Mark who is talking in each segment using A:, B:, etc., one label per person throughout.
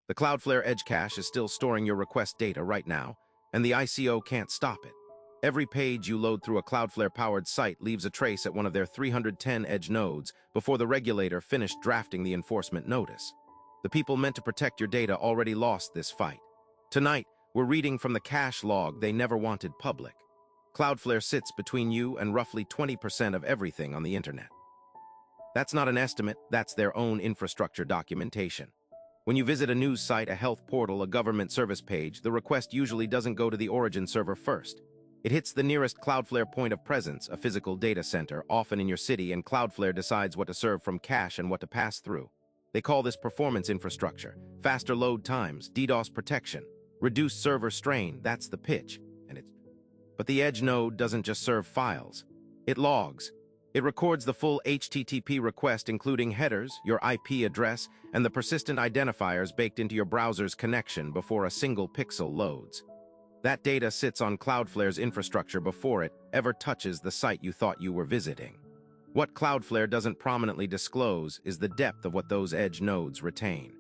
A: The Cloudflare Edge Cache is still storing your request data right now, and the ICO can't stop it. Every page you load through a Cloudflare-powered site leaves a trace at one of their 310 edge nodes before the regulator finished drafting the enforcement notice. The people meant to protect your data already lost this fight. Tonight, we're reading from the cache log they never wanted public. Cloudflare sits between you and roughly 20% of everything on the internet. That's not an estimate, that's their own infrastructure documentation. When you visit a news site, a health portal, a government service page, the request usually doesn't go to the origin server first. It hits the nearest Cloudflare point of presence, a physical data center, often in your city, and Cloudflare decides what to serve from cache and what to pass through. They call this performance infrastructure, faster load times, DDoS protection, reduced server strain, that's the pitch. But the edge node doesn't just serve files. It logs. It records the full HTTP request, including headers, your IP address, and the persistent identifiers baked into your browser's connection before a single pixel loads. That data sits on Cloudflare's infrastructure before it ever touches the site you thought you were visiting. What Cloudflare doesn't prominently disclose is the depth of what those edge nodes retain.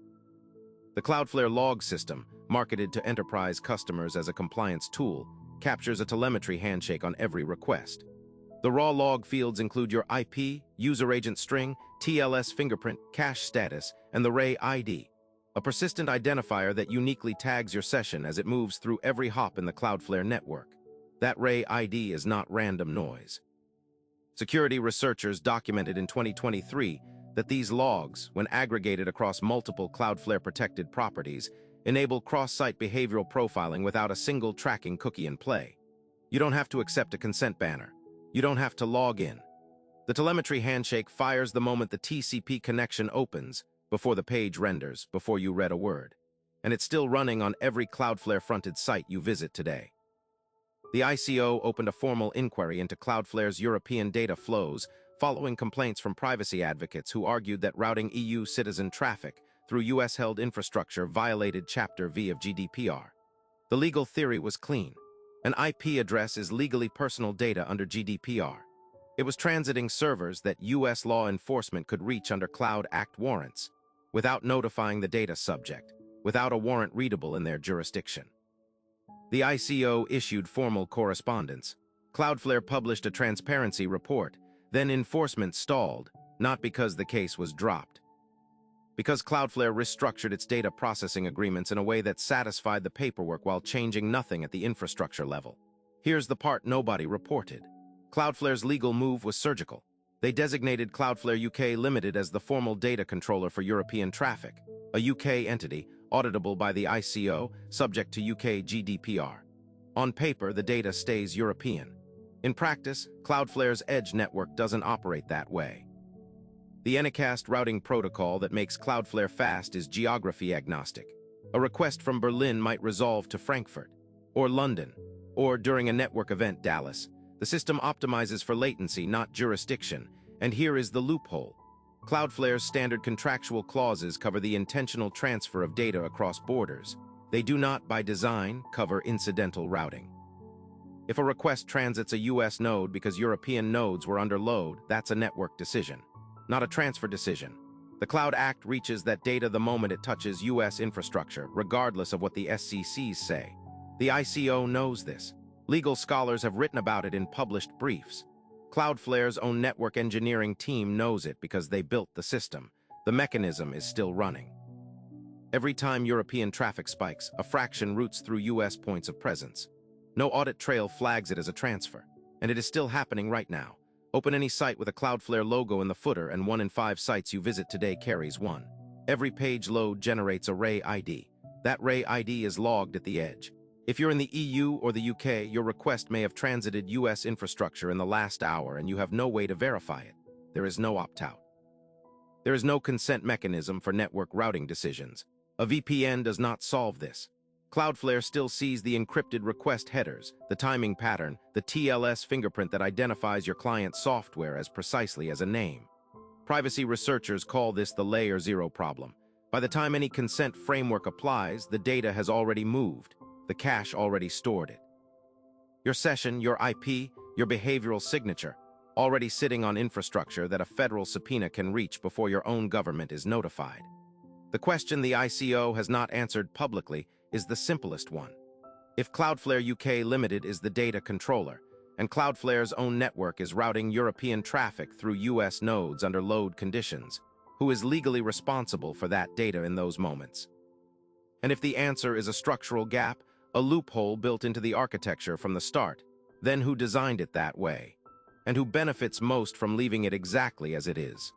A: The Cloudflare log system, marketed to enterprise customers as a compliance tool, captures a telemetry handshake on every request. The raw log fields include your IP, user agent string, TLS fingerprint, cache status, and the Ray ID, a persistent identifier that uniquely tags your session as it moves through every hop in the Cloudflare network. That Ray ID is not random noise. Security researchers documented in 2023 that these logs, when aggregated across multiple Cloudflare-protected properties, enable cross-site behavioral profiling without a single tracking cookie in play. You don't have to accept a consent banner. You don't have to log in. The telemetry handshake fires the moment the TCP connection opens, before the page renders, before you read a word. And it's still running on every Cloudflare-fronted site you visit today. The ICO opened a formal inquiry into Cloudflare's European data flows following complaints from privacy advocates who argued that routing EU citizen traffic through US-held infrastructure violated Chapter V of GDPR. The legal theory was clean. An IP address is legally personal data under GDPR. It was transiting servers that US law enforcement could reach under Cloud Act warrants, without notifying the data subject, without a warrant readable in their jurisdiction. The ICO issued formal correspondence. Cloudflare published a transparency report, then enforcement stalled, not because the case was dropped. Because Cloudflare restructured its data processing agreements in a way that satisfied the paperwork while changing nothing at the infrastructure level. Here's the part nobody reported. Cloudflare's legal move was surgical. They designated Cloudflare UK Limited as the formal data controller for European traffic, a UK entity, auditable by the ICO, subject to UK GDPR. On paper, the data stays European. In practice, Cloudflare's edge network doesn't operate that way. The Anycast routing protocol that makes Cloudflare fast is geography agnostic. A request from Berlin might resolve to Frankfurt, or London, or during a network event, Dallas. The system optimizes for latency, not jurisdiction, and here is the loophole. Cloudflare's standard contractual clauses cover the intentional transfer of data across borders. They do not, by design, cover incidental routing. If a request transits a US node because European nodes were under load, that's a network decision, not a transfer decision. The Cloud Act reaches that data the moment it touches US infrastructure, regardless of what the SCCs say. The ICO knows this. Legal scholars have written about it in published briefs. Cloudflare's own network engineering team knows it because they built the system. The mechanism is still running. Every time European traffic spikes, a fraction routes through US points of presence. No audit trail flags it as a transfer, and it is still happening right now. Open any site with a Cloudflare logo in the footer, and 1 in 5 sites you visit today carries one. Every page load generates a Ray ID. That Ray ID is logged at the edge. If you're in the EU or the UK, your request may have transited US infrastructure in the last hour and you have no way to verify it. There is no opt-out. There is no consent mechanism for network routing decisions. A VPN does not solve this. Cloudflare still sees the encrypted request headers, the timing pattern, the TLS fingerprint that identifies your client's software as precisely as a name. Privacy researchers call this the Layer 0 problem. By the time any consent framework applies, the data has already moved. The cache already stored it. Your session, your IP, your behavioral signature, already sitting on infrastructure that a federal subpoena can reach before your own government is notified. The question the ICO has not answered publicly is the simplest one. If Cloudflare UK Limited is the data controller, and Cloudflare's own network is routing European traffic through US nodes under load conditions, who is legally responsible for that data in those moments? And if the answer is a structural gap, a loophole built into the architecture from the start, then who designed it that way? And who benefits most from leaving it exactly as it is?